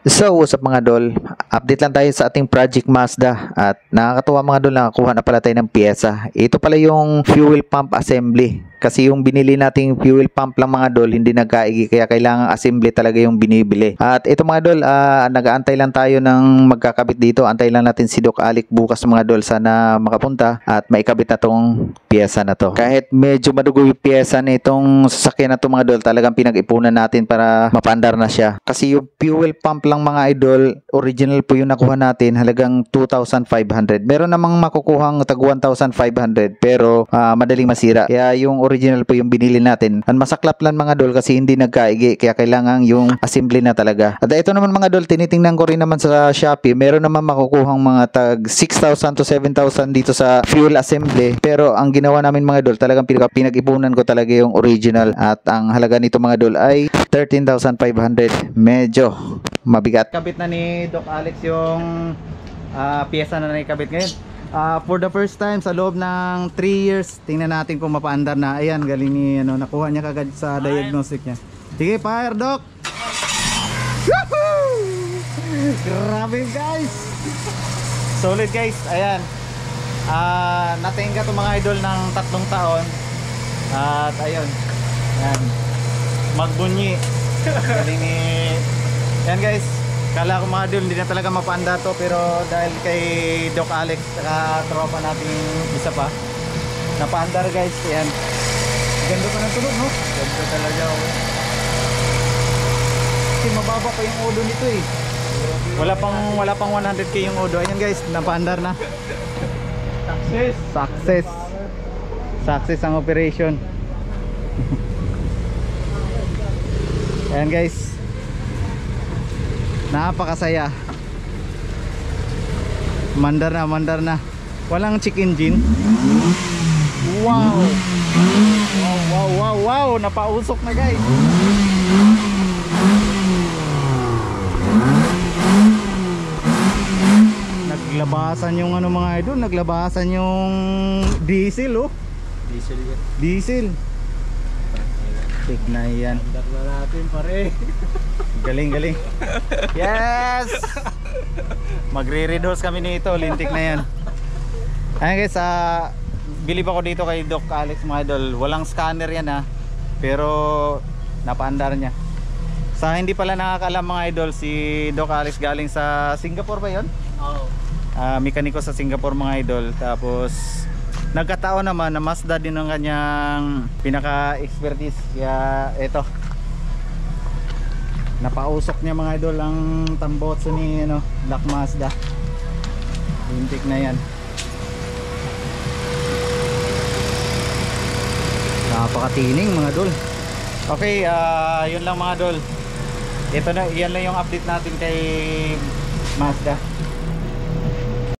So, what's up mga dol? Update lang tayo sa ating Project Mazda at nakakatuwa mga dol, nakakuha na pala tayo ng piyesa. Ito pala yung fuel pump assembly. Kasi yung binili nating fuel pump lang mga dol, hindi nagkaigi kaya kailangan assembly talaga yung binibili. At ito mga dol, nag-aantay lang tayo ng magkakabit dito. Antay lang natin si Doc Alec bukas mga dol, sana makapunta at maikabit na tong piyesa na to. Kahit medyo madugo yung piyesa na itong sasakyan na to mga dol, talagang pinag-ipunan natin para mapandar na siya. Kasi yung fuel pump lang mga idol, original po yung nakuha natin, halagang 2,500. Meron namang makukuhang tag 1,500 pero madaling masira. Kaya yung original po yung binili natin. Ang masaklap lang mga dol kasi hindi nagkaigi kaya kailangan yung assembly na talaga. At ito naman mga dol, tinitingnan ko rin naman sa Shopee, meron naman makukuhang mga tag 6,000 to 7,000 dito sa fuel assembly. Pero ang ginawa namin mga dol, talagang pinag-ipunan ko talaga yung original at ang halaga nito mga dol ay 13,500. Medyo mabigat. Kabit na ni Doc Alex yung piyesa na naikabit ngayon. For the first time sa loob ng 3 years, tingnan natin kung mapaandar na. Ayan, galing ni nakuha niya kagad sa diagnostic niya. Sige, fire Doc. Grabe guys. Solid guys. Ayan. Natingga to mga idol ng 3 taon. At ayun. Ayan. Magbunyi. Galing ni yan guys, kala ko mga idol hindi na talaga mapaanda to, pero dahil kay Doc Alex saka tropa natin isa pa napaandar guys. Yan, ganda pa ng tunog no, ganda talaga kasi mababa pa yung odo nito eh, wala pang 100k yung odo. Ayan guys, napaandar na. Success ang operation. Ayan guys, napakasaya. Mandar na. Walang check engine. Wow. Napausok na guys. Naglabasan yung mga idol, naglabasan yung diesel oh. Diesel. Tignan yan. Mandar na natin pare. Galing. Yes! Magre-reduce kami nito, lintik na yan. Ayan guys, bilib ako dito kay Doc Alex mga idol. Walang scanner yan pero napaandar niya. Sa hindi pala nakakaalam mga idol, si Doc Alex galing sa Singapore ba yun? Oo. Mekaniko sa Singapore mga idol. Tapos nagkataon naman na Mazda din ang kanyang pinaka-expertise. Kaya eto, napausok niya mga idol ang tambotso ni Black Mazda. Lintik na yan. Napakatining mga idol. Okay, yun lang mga idol. Ito na, yan lang yung update natin kay Mazda.